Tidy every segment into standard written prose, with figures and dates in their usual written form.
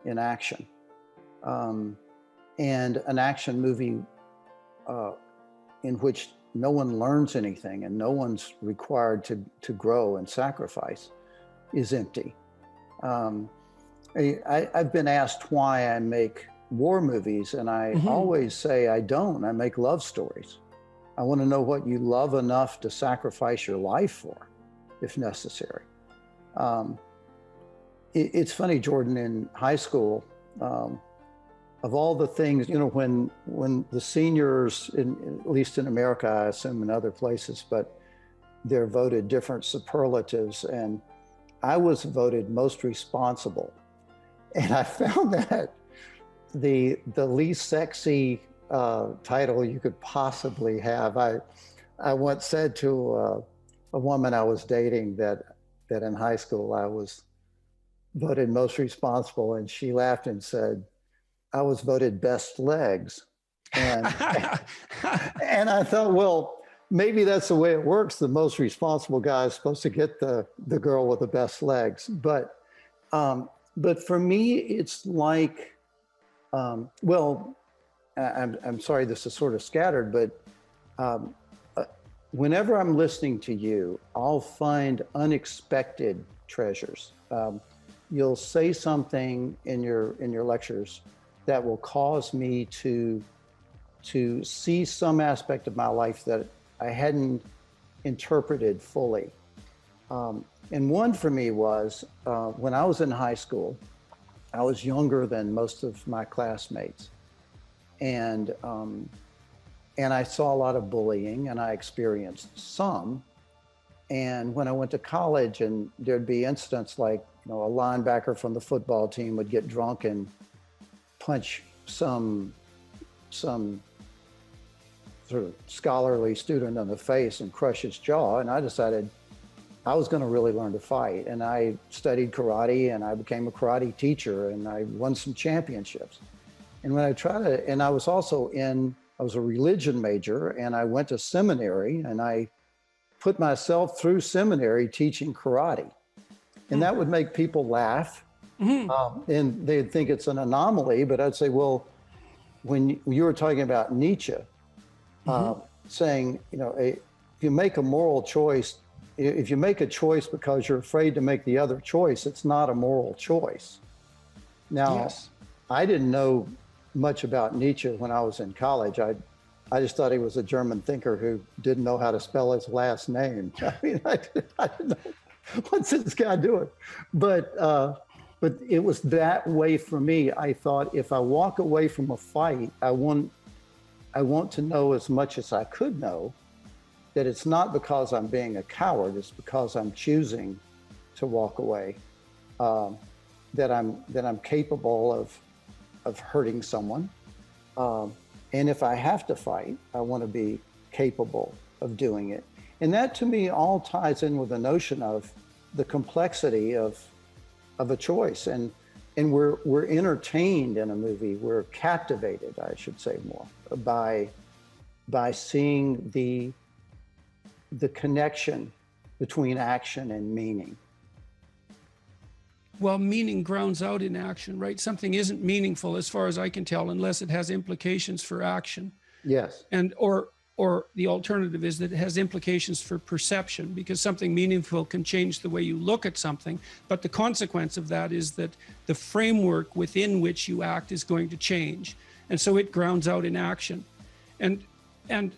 in action. And an action movie in which no one learns anything and no one's required to grow and sacrifice is empty. I've been asked why I make war movies, and I always say I don't. I make love stories. I want to know what you love enough to sacrifice your life for, if necessary. It's funny, Jordan, in high school, of all the things, when the seniors, at least in America, I assume in other places, but they're voted different superlatives, and I was voted most responsible. And I found that the least sexy title you could possibly have. I once said to a woman I was dating that in high school I was voted most responsible, and she laughed and said, I was voted best legs. And, and I thought, well, maybe that's the way it works. The most responsible guy is supposed to get the girl with the best legs. But for me, it's like, well, I'm sorry, this is sort of scattered, but whenever I'm listening to you, I'll find unexpected treasures. You'll say something in your lectures that will cause me to see some aspect of my life that I hadn't interpreted fully. And one for me was when I was in high school, I was younger than most of my classmates. And I saw a lot of bullying, and I experienced some. And when I went to college, and there'd be incidents like, a linebacker from the football team would get drunk and punch some sort of scholarly student in the face and crush his jaw. And I decided I was going to really learn to fight. And I studied karate, and I became a karate teacher, and I won some championships. And when I was a religion major, and I went to seminary, and I put myself through seminary teaching karate. And that would make people laugh. And they'd think it's an anomaly, but I'd say, well, when you were talking about Nietzsche, saying, if you make a moral choice, if you make a choice because you're afraid to make the other choice, it's not a moral choice. Now, yes. I didn't know much about Nietzsche when I was in college. I just thought he was a German thinker who didn't know how to spell his last name. I mean, I didn't know, what's this guy doing? But it was that way for me. I thought, if I walk away from a fight, I want to know as much as I could know, that it's not because I'm being a coward, it's because I'm choosing to walk away, that I'm capable of hurting someone. And if I have to fight, I want to be capable of doing it. And that, to me, all ties in with the notion of the complexity of a choice. And we're entertained in a movie, we're captivated, I should say more, by seeing the connection between action and meaning. Well, meaning grounds out in action, right? Something isn't meaningful, as far as I can tell, unless it has implications for action. Yes. And or the alternative is that it has implications for perception, because something meaningful can change the way you look at something. But the consequence of that is that the framework within which you act is going to change. And so it grounds out in action. And I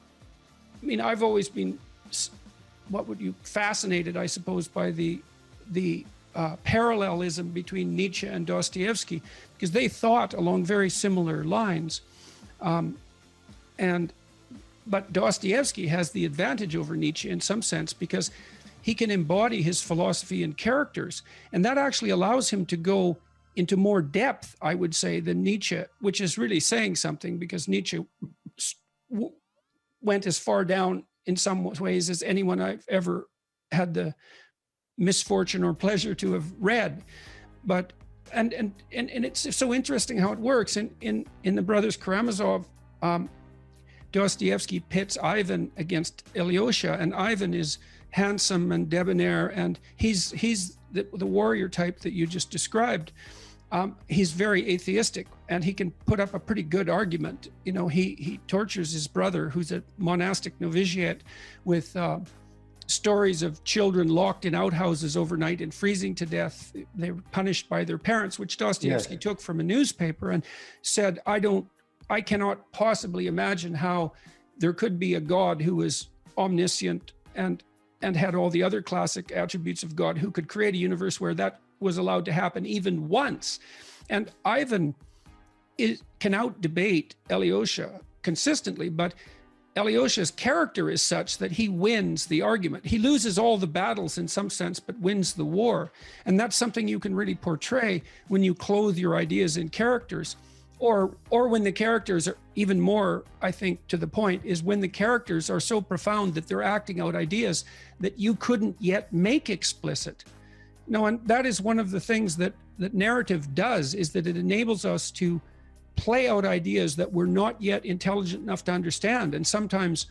mean, I've always been, fascinated, I suppose, by the parallelism between Nietzsche and Dostoevsky, because they thought along very similar lines. But Dostoevsky has the advantage over Nietzsche in some sense, because he can embody his philosophy in characters. And that actually allows him to go into more depth, I would say, than Nietzsche, which is really saying something, because Nietzsche went as far down in some ways as anyone I've ever had the misfortune or pleasure to have read. But and it's so interesting how it works. In the Brothers Karamazov, Dostoevsky pits Ivan against Ilyusha, and Ivan is handsome and debonair, and he's the warrior type that you just described. he's very atheistic, and he can put up a pretty good argument. You know, he tortures his brother, who's a monastic novitiate, with stories of children locked in outhouses overnight and freezing to death. They were punished by their parents, which Dostoevsky took from a newspaper and said, I cannot possibly imagine how there could be a God who is omniscient and had all the other classic attributes of God, who could create a universe where that was allowed to happen even once. And Ivan can out-debate Alyosha consistently, but Alyosha's character is such that he wins the argument. He loses all the battles in some sense, but wins the war. And that's something you can really portray when you clothe your ideas in characters. Or when the characters are even more, I think, to the point, is when the characters are so profound that they're acting out ideas that you couldn't yet make explicit. No, and that is one of the things that narrative does, is that it enables us to play out ideas that we're not yet intelligent enough to understand. And sometimes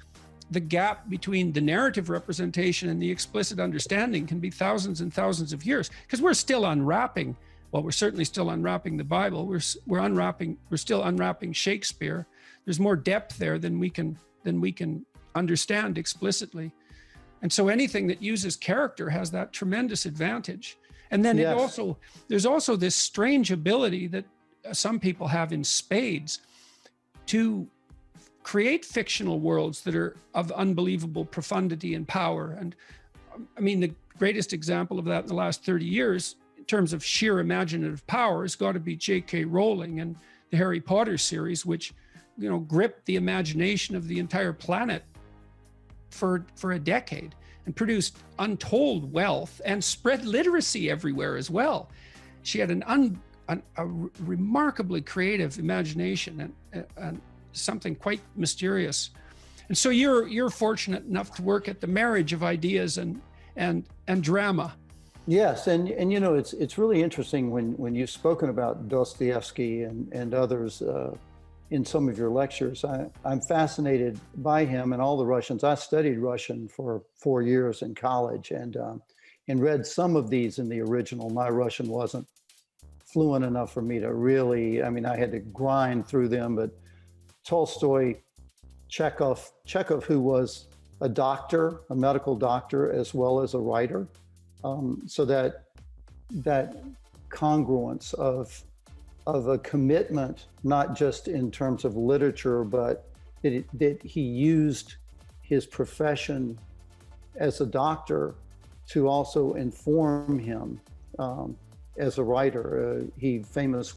the gap between the narrative representation and the explicit understanding can be thousands and thousands of years, because we're still unwrapping. Well, we're certainly still unwrapping the Bible. We're still unwrapping Shakespeare. There's more depth there than we can understand explicitly. And so anything that uses character has that tremendous advantage. And then there's also this strange ability that some people have in spades to create fictional worlds that are of unbelievable profundity and power. And I mean, the greatest example of that in the last 30 years, in terms of sheer imaginative power, has got to be J.K. Rowling and the Harry Potter series, which, you know, gripped the imagination of the entire planet for a decade and produced untold wealth and spread literacy everywhere as well. She had a remarkably creative imagination and something quite mysterious. And so you're fortunate enough to work at the marriage of ideas and drama. Yes, and you know, it's really interesting when you've spoken about Dostoevsky and others in some of your lectures. I'm fascinated by him and all the Russians. I studied Russian for 4 years in college and read some of these in the original. My Russian wasn't fluent enough for me to really, I mean, I had to grind through them, but Tolstoy, Chekhov, who was a doctor, a medical doctor, as well as a writer. So that congruence of a commitment, not just in terms of literature, but that he used his profession as a doctor to also inform him as a writer. He